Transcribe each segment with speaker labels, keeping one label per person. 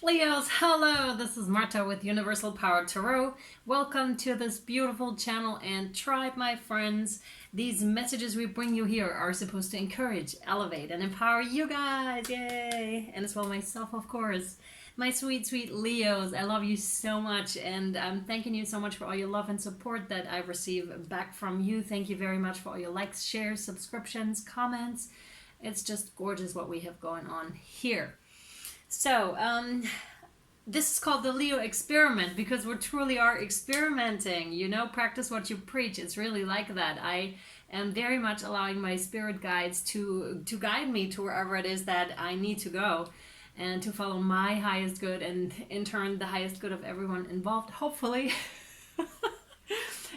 Speaker 1: Leos, hello! This is Marthe with Universal Power Tarot. Welcome to this beautiful channel and tribe, my friends. These messages we bring you here are supposed to encourage, elevate, and empower you guys. Yay! And as well myself, of course. My sweet, sweet Leos, I love you so much, and I'm thanking you so much for all your love and support that I receive back from you. Thank you very much for all your likes, shares, subscriptions, comments. It's just gorgeous what we have going on here. So, this is called the Leo experiment because we truly are experimenting, you know, practice what you preach. It's really like that. I am very much allowing my spirit guides to guide me to wherever it is that I need to go and to follow my highest good and in turn the highest good of everyone involved, hopefully.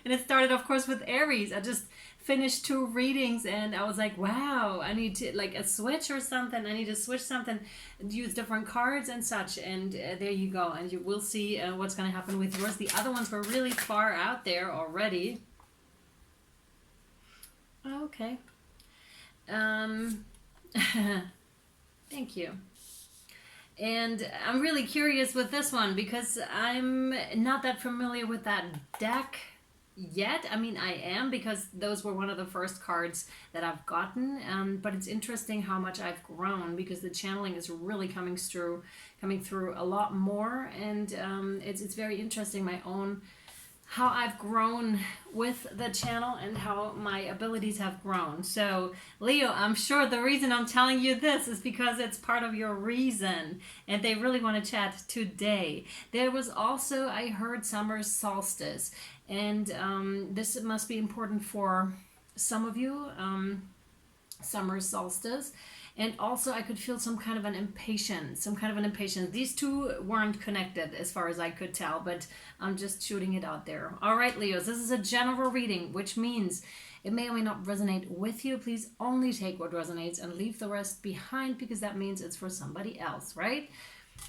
Speaker 1: And it started, of course, with Aries. I just finished 2 readings and I was like, wow, I need to, like, a switch or something. I need to switch something, use different cards and such. And there you go. And you will see what's going to happen with yours. The other ones were really far out there already. Okay. Thank you. And I'm really curious with this one because I'm not that familiar with that deck yet. I mean, I am, because those were one of the first cards that I've gotten, but it's interesting how much I've grown because the channeling is really coming through a lot more, and it's very interesting how I've grown with the channel and how my abilities have grown. So Leo, I'm sure the reason I'm telling you this is because it's part of your reason and they really want to chat today. There was also, I heard, summer solstice, and this must be important for some of you, summer solstice. And also I could feel some kind of an impatience. These two weren't connected as far as I could tell, but I'm just shooting it out there. All right, Leos, this is a general reading, which means it may or may not resonate with you. Please only take what resonates and leave the rest behind, because that means it's for somebody else, right?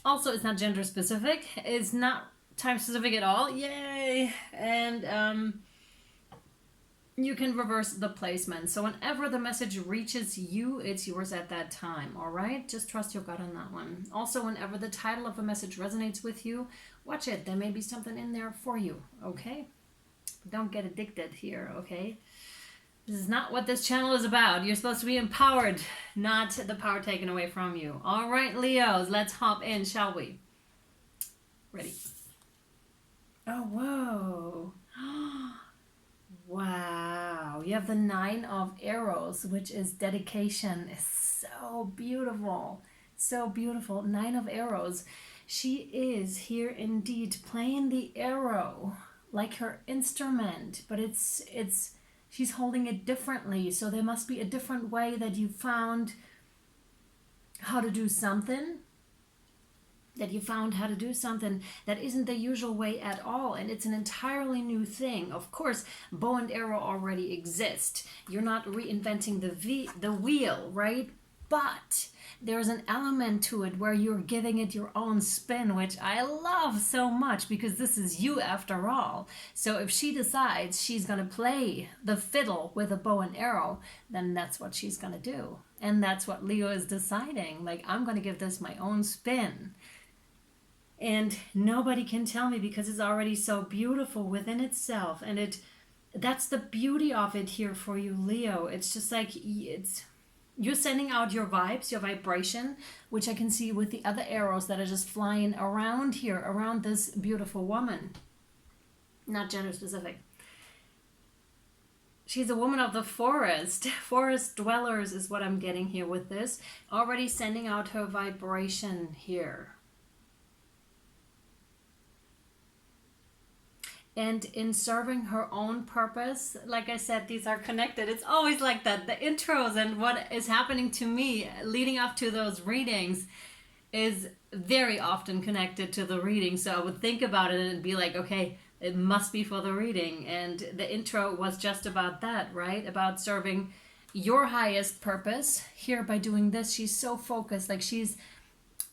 Speaker 1: Also, it's not gender specific. It's not time specific at all. Yay! And you can reverse the placement. So whenever the message reaches you, it's yours at that time, all right? Just trust your gut on that one. Also, whenever the title of a message resonates with you, watch it. There may be something in there for you, okay? Don't get addicted here, okay? This is not what this channel is about. You're supposed to be empowered, not the power taken away from you. All right, Leos, let's hop in, shall we? Ready? Oh, whoa. Wow, you have the 9 of Arrows, which is dedication. It's so beautiful. So beautiful. 9 of Arrows. She is here indeed playing the arrow like her instrument, but she's holding it differently. So there must be a different way that you found how to do something. That isn't the usual way at all, and it's an entirely new thing. Of course, bow and arrow already exist. You're not reinventing the wheel, right? But there's an element to it where you're giving it your own spin, which I love so much, because this is you after all. So if she decides she's going to play the fiddle with a bow and arrow, then that's what she's going to do. And that's what Leo is deciding. Like, I'm going to give this my own spin. And nobody can tell me, because it's already so beautiful within itself. And that's the beauty of it here for you, Leo. It's just like you're sending out your vibes, your vibration, which I can see with the other arrows that are just flying around here, around this beautiful woman. Not gender specific. She's a woman of the forest. Forest dwellers is what I'm getting here with this. Already sending out her vibration here. And in serving her own purpose, like I said, these are connected. It's always like that. The intros and what is happening to me leading up to those readings is very often connected to the reading. So I would think about it and be like, okay, it must be for the reading. And the intro was just about that, right? About serving your highest purpose. Here, by doing this, she's so focused, like she's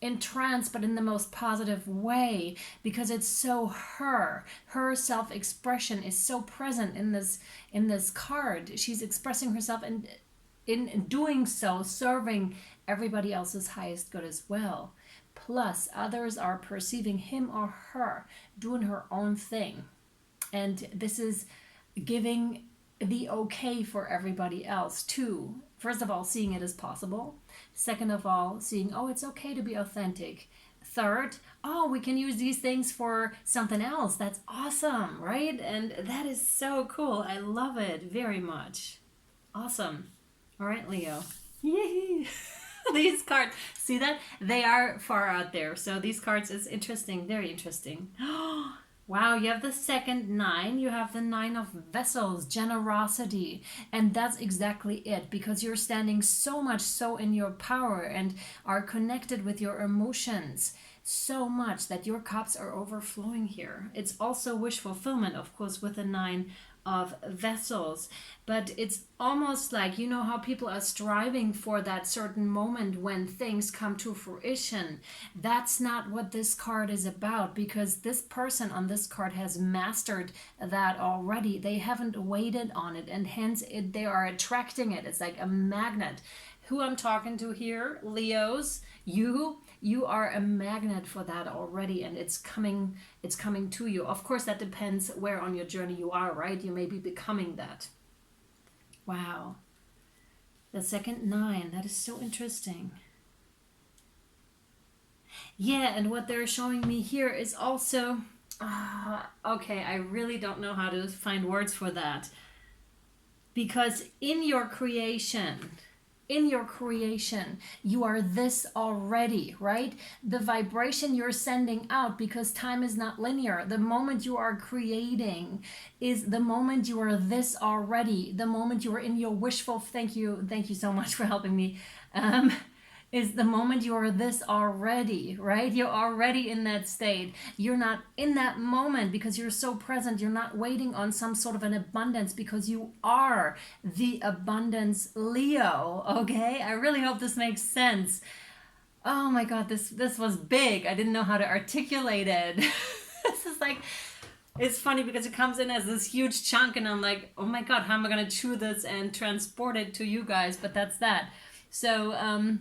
Speaker 1: in trance, but in the most positive way, because it's so her self-expression is so present in this card. She's expressing herself, and in doing so, serving everybody else's highest good as well. Plus, others are perceiving him or her doing her own thing. And this is giving the okay for everybody else too. First of all, seeing it as possible. Second of all, seeing, oh, it's okay to be authentic. Third, oh, we can use these things for something else. That's awesome, right? And that is so cool. I love it very much. Awesome. All right, Leo. Yay! These cards, see that? They are far out there. So these cards is interesting, very interesting. Wow, you have the second 9. You have the 9 of vessels, generosity. And that's exactly it, because you're standing so much so in your power and are connected with your emotions so much that your cups are overflowing here. It's also wish fulfillment, of course, with the 9 of vessels, but it's almost like, you know how people are striving for that certain moment when things come to fruition. That's not what this card is about, because this person on this card has mastered that already. They haven't waited on it, and hence they are attracting it. It's like a magnet. Who I'm talking to here, Leos, you are a magnet for that already, and it's coming to you. Of course, that depends where on your journey you are, right? You may be becoming that. Wow. The second 9, that is so interesting. Yeah, and what they're showing me here is also, okay, I really don't know how to find words for that. Because in your creation, you are this already, right? The vibration you're sending out, because time is not linear. The moment you are creating is the moment you are this already. The moment you are in your wishful, thank you so much for helping me, is the moment you are this already, right? You're already in that state. You're not in that moment because you're so present. You're not waiting on some sort of an abundance, because you are the abundance, Leo, okay? I really hope this makes sense. Oh my God, this was big. I didn't know how to articulate it. This is like, it's funny because it comes in as this huge chunk, and I'm like, oh my God, how am I gonna chew this and transport it to you guys? But that's that. So,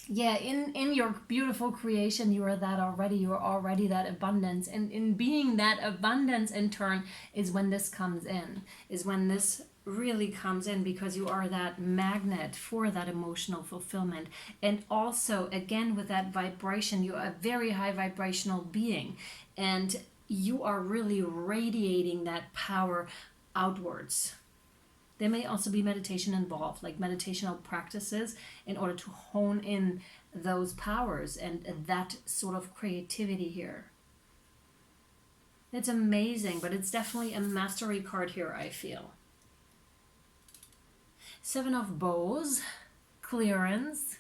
Speaker 1: yeah, in your beautiful creation, you are that already. You are already that abundance. And in being that abundance, in turn, is when this comes in, is when this really comes in, because you are that magnet for that emotional fulfillment. And also, again, with that vibration, you are a very high vibrational being. And you are really radiating that power outwards. There may also be meditation involved, like meditational practices, in order to hone in those powers and that sort of creativity here. It's amazing, but it's definitely a mastery card here, I feel. 7 of Bows, clearance.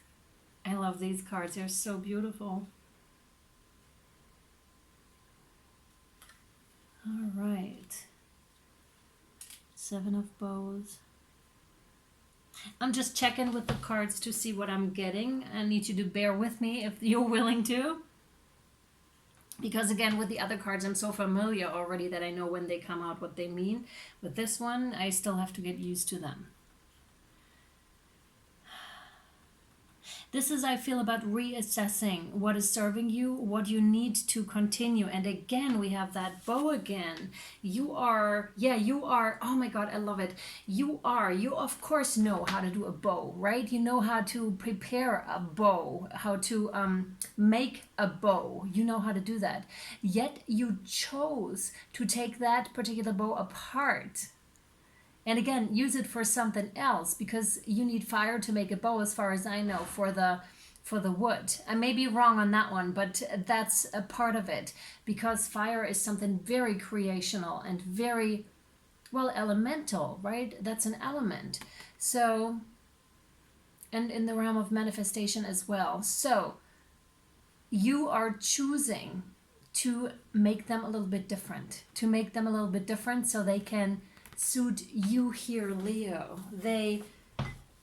Speaker 1: I love these cards. They're so beautiful. All right. 7 of Bows. I'm just checking with the cards to see what I'm getting. I need you to bear with me if you're willing to. Because again, with the other cards, I'm so familiar already that I know when they come out what they mean. With this one, I still have to get used to them. This is, I feel, about reassessing what is serving you, what you need to continue. And again, we have that bow again. You are, oh my God, I love it. You of course know how to do a bow, right? You know how to prepare a bow, how to make a bow. You know how to do that. Yet you chose to take that particular bow apart. And again, use it for something else, because you need fire to make a bow, as far as I know, for the wood. I may be wrong on that one, but that's a part of it, because fire is something very creational and very, well, elemental, right? That's an element. So, and in the realm of manifestation as well. So, you are choosing to make them a little bit different, so they can suit you here, Leo. They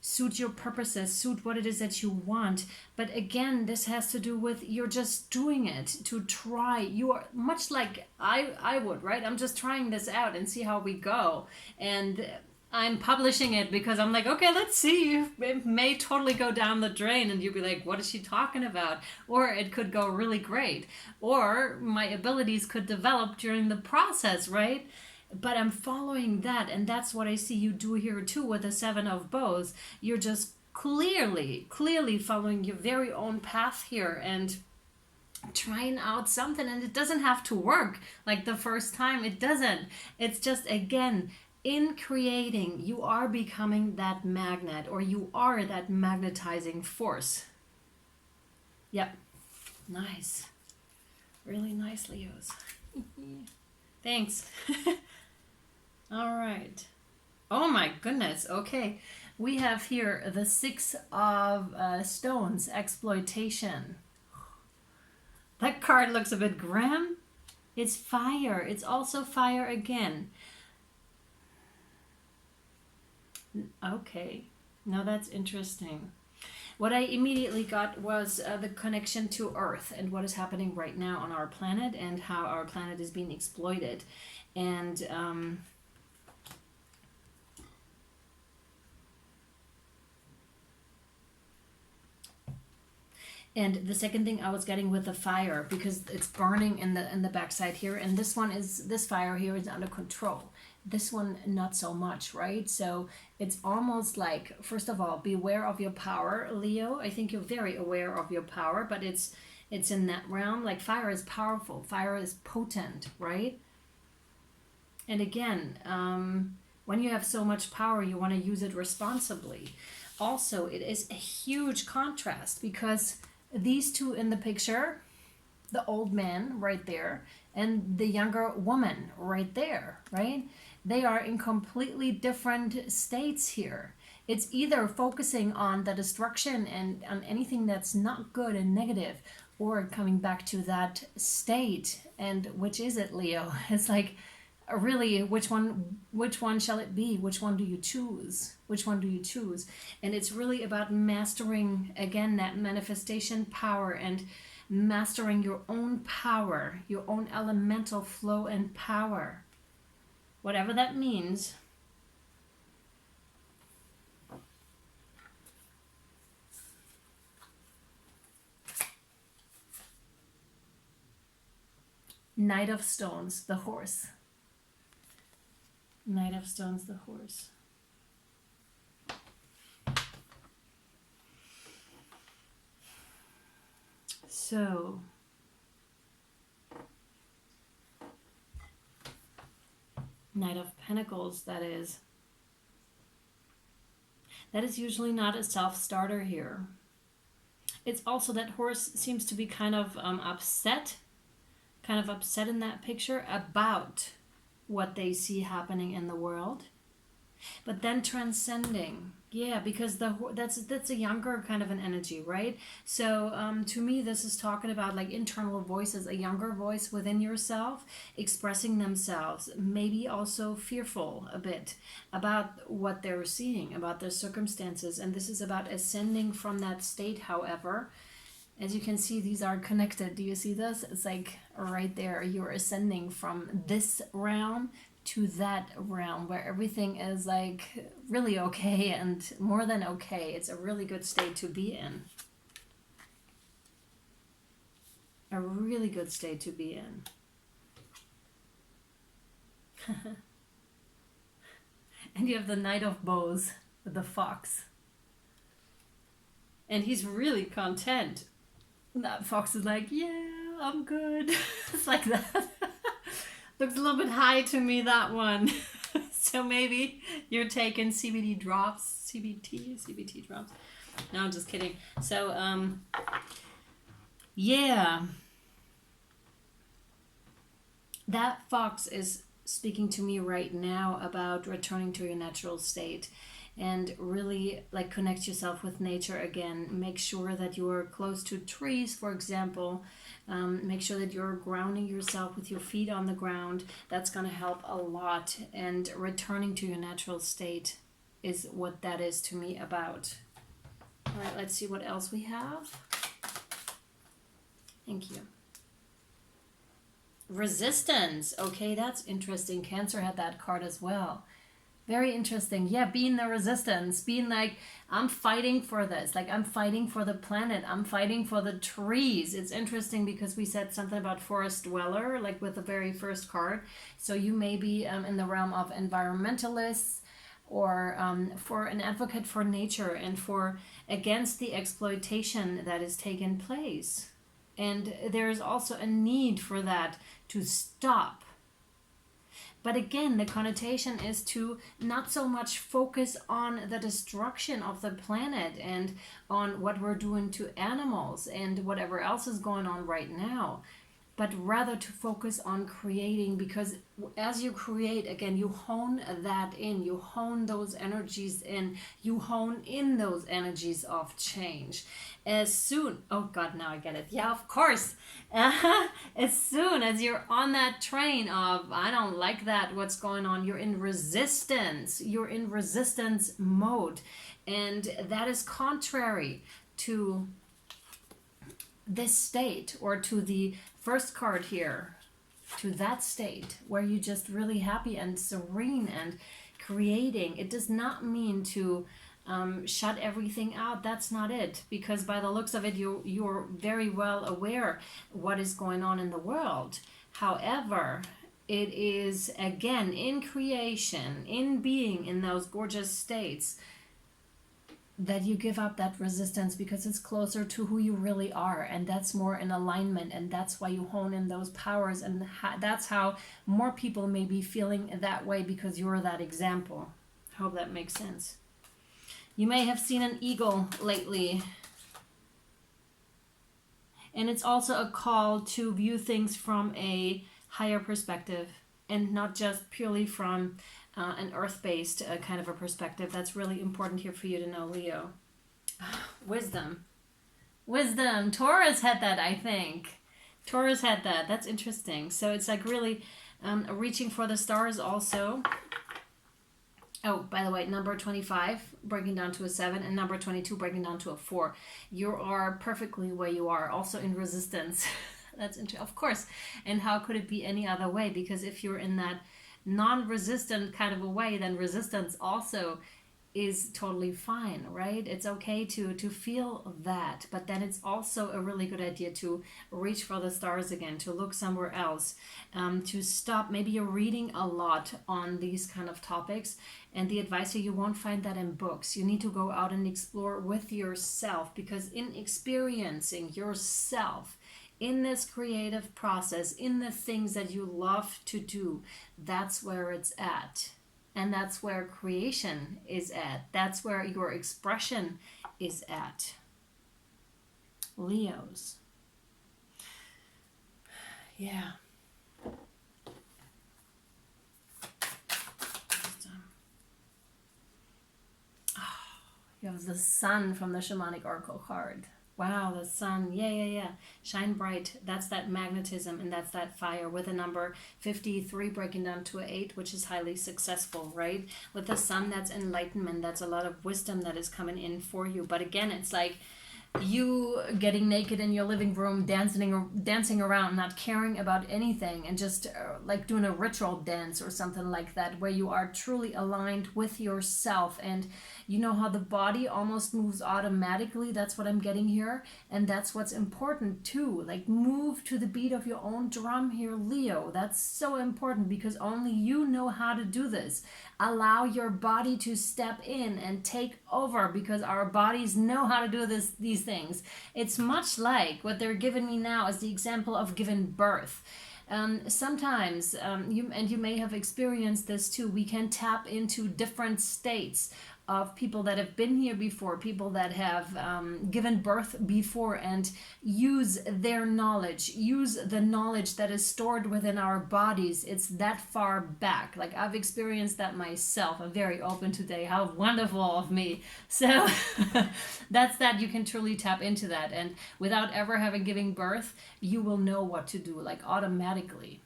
Speaker 1: suit your purposes, suit what it is that you want. But again, this has to do with you're just doing it to try. You are much like I would, right? I'm just trying this out and see how we go. And I'm publishing it because I'm like, okay, let's see. It may totally go down the drain and you'll be like, what is she talking about? Or it could go really great. Or my abilities could develop during the process, right? But I'm following that, and that's what I see you do here too with the Seven of Bows. You're just clearly following your very own path here and trying out something, and it doesn't have to work like the first time. It doesn't. It's just, again, in creating, you are becoming that magnet, or you are that magnetizing force. Yep. Nice. Really nice, Leos. Thanks. All right. Oh my goodness. Okay. We have here the Six of Stones, exploitation. That card looks a bit grim. It's fire. It's also fire again. Okay. Now that's interesting. What I immediately got was the connection to Earth and what is happening right now on our planet and how our planet is being exploited. And the second thing I was getting with the fire, because it's burning in the backside here, and this fire here is under control. This one not so much, right? So it's almost like, first of all, beware of your power, Leo. I think you're very aware of your power, but it's in that realm. Like, fire is powerful, fire is potent, right? And again, when you have so much power, you want to use it responsibly. Also, it is a huge contrast because these two in the picture, the old man right there and the younger woman right there, right? They are in completely different states here. It's either focusing on the destruction and on anything that's not good and negative, or coming back to that state. And which is it, Leo? It's like, really, which one shall it be? Which one do you choose? Which one do you choose? And it's really about mastering, again, that manifestation power and mastering your own power, your own elemental flow and power, whatever that means. Knight of Stones, the horse. Knight of Stones, the horse. So, Knight of Pentacles, that is usually not a self-starter here. It's also that horse seems to be kind of upset in that picture about what they see happening in the world, but then transcending. Yeah, because that's a younger kind of an energy, right? So to me, this is talking about like internal voices, a younger voice within yourself expressing themselves, maybe also fearful a bit about what they're seeing, about their circumstances. And this is about ascending from that state. However, as you can see, these are connected. Do you see this? It's like right there, you're ascending from this realm to that realm where everything is like really okay and more than okay. It's a really good state to be in. A really good state to be in. And you have the Knight of Bows with the fox. And he's really content. That fox is like, yeah, I'm good. It's like that. Looks a little bit high to me, that one. So maybe you're taking CBT drops. CBT drops. No, I'm just kidding. So, yeah. That fox is speaking to me right now about returning to your natural state and really like connect yourself with nature again. Make sure that you're close to trees, for example. Make sure that you're grounding yourself with your feet on the ground. That's going to help a lot. And returning to your natural state is what that is to me about. All right, let's see what else we have. Thank you. Resistance. Okay, that's interesting. Cancer had that card as well. Very interesting. Yeah, being the resistance, being like, I'm fighting for this. Like, I'm fighting for the planet. I'm fighting for the trees. It's interesting because we said something about forest dweller, like with the very first card. So you may be in the realm of environmentalists, or for an advocate for nature and for against the exploitation that is taking place. And there is also a need for that to stop. But again, the connotation is to not so much focus on the destruction of the planet and on what we're doing to animals and whatever else is going on right now, but rather to focus on creating, because as you create, again, you hone that in, you hone those energies in, you hone in those energies of change. As soon, oh God, now I get it. Yeah, of course. As soon as you're on that train of, I don't like that, what's going on, you're in resistance. You're in resistance mode. And that is contrary to this state, or to the first card here, to that state where you're just really happy and serene and creating. It does not mean to shut everything out. That's not it, because by the looks of it, you're very well aware what is going on in the world. However, it is, again, in creation, in being in those gorgeous states, that you give up that resistance, because it's closer to who you really are, and that's more in alignment, and that's why you hone in those powers, and that's how more people may be feeling that way, because you're that example. I hope that makes sense. You may have seen an eagle lately, and it's also a call to view things from a higher perspective and not just purely from an earth-based kind of a perspective. That's really important here for you to know, Leo. Wisdom. Taurus had that, I think. Taurus had that. That's interesting. So it's like really reaching for the stars also. Oh, by the way, number 25 breaking down to a 7, and number 22 breaking down to a 4. You are perfectly where you are, also in resistance. That's of course. And how could it be any other way? Because if you're in that non-resistant kind of a way, then resistance also is totally fine, right? It's okay to feel that, but then it's also a really good idea to reach for the stars again, to look somewhere else, to stop. Maybe you're reading a lot on these kind of topics, and the advice here, you won't find that in books. You need to go out and explore with yourself, because in experiencing yourself in this creative process, in the things that you love to do, that's where it's at. And that's where creation is at. That's where your expression is at. Leos. Yeah. You have the sun from the shamanic oracle card. Wow, the sun. Yeah. Shine bright. That's that magnetism, and that's that fire, with a number 53 breaking down to an 8, which is highly successful, right? With the sun, that's enlightenment. That's a lot of wisdom that is coming in for you. But again, it's like you getting naked in your living room, dancing around, not caring about anything, and just like doing a ritual dance or something like that, where you are truly aligned with yourself. And you know how the body almost moves automatically. That's what I'm getting here, and that's what's important too. Like, move to the beat of your own drum here, Leo. That's so important, because only you know how to do this. Allow your body to step in and take over, because our bodies know how to do these things. It's much like what they're giving me now as the example of giving birth. Sometimes, you may have experienced this too, we can tap into different states of people that have been here before, people that have given birth before, and use their knowledge, use the knowledge that is stored within our bodies. It's that far back. Like, I've experienced that myself. I'm very open today. How wonderful of me. So that's that. You can truly tap into that. And without ever having given birth, you will know what to do, like automatically.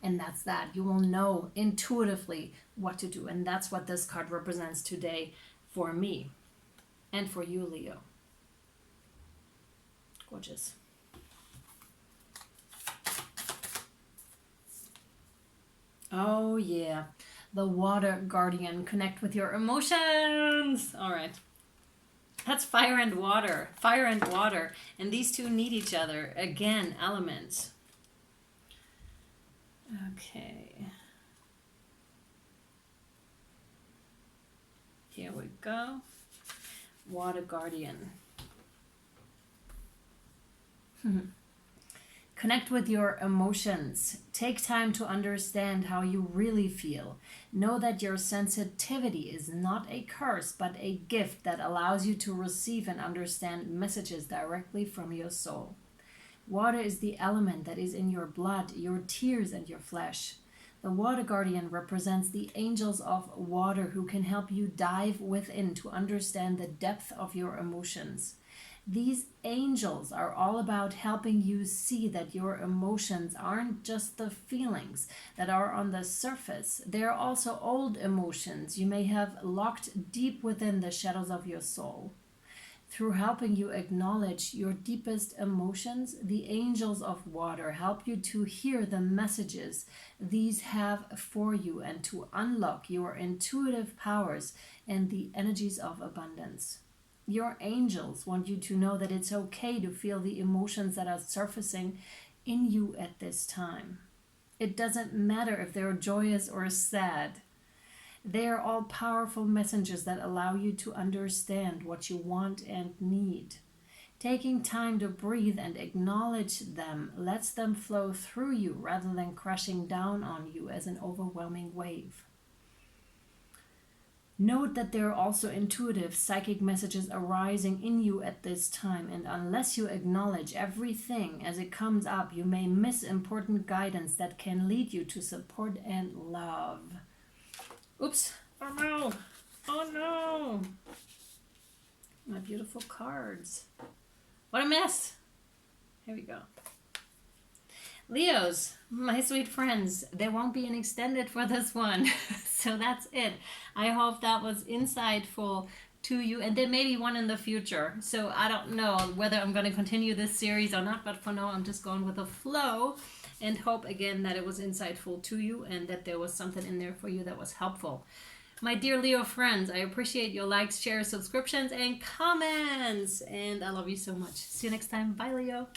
Speaker 1: And that's that. You will know intuitively what to do. And that's what this card represents today for me and for you, Leo. Gorgeous. Oh, yeah. The water guardian. Connect with your emotions. All right. That's fire and water. Fire and water. And these two need each other. Again, elements. Okay. Here we go. Water guardian. Connect with your emotions. Take time to understand how you really feel. Know that your sensitivity is not a curse, but a gift that allows you to receive and understand messages directly from your soul. Water is the element that is in your blood, your tears, and your flesh. The water guardian represents the angels of water who can help you dive within to understand the depth of your emotions. These angels are all about helping you see that your emotions aren't just the feelings that are on the surface. They are also old emotions you may have locked deep within the shadows of your soul. Through helping you acknowledge your deepest emotions, the angels of water help you to hear the messages these have for you and to unlock your intuitive powers and the energies of abundance. Your angels want you to know that it's okay to feel the emotions that are surfacing in you at this time. It doesn't matter if they're joyous or sad. They are all powerful messengers that allow you to understand what you want and need. Taking time to breathe and acknowledge them lets them flow through you rather than crashing down on you as an overwhelming wave. Note that there are also intuitive, psychic messages arising in you at this time, and unless you acknowledge everything as it comes up, you may miss important guidance that can lead you to support and love. Oops. Oh no. Oh no. My beautiful cards. What a mess. Here we go. Leos, my sweet friends, there won't be an extended for this one. So that's it. I hope that was insightful to you, and there may be one in the future. So I don't know whether I'm going to continue this series or not, but for now I'm just going with the flow and hope again that it was insightful to you and that there was something in there for you that was helpful. My dear Leo friends, I appreciate your likes, shares, subscriptions, and comments. And I love you so much. See you next time. Bye, Leo.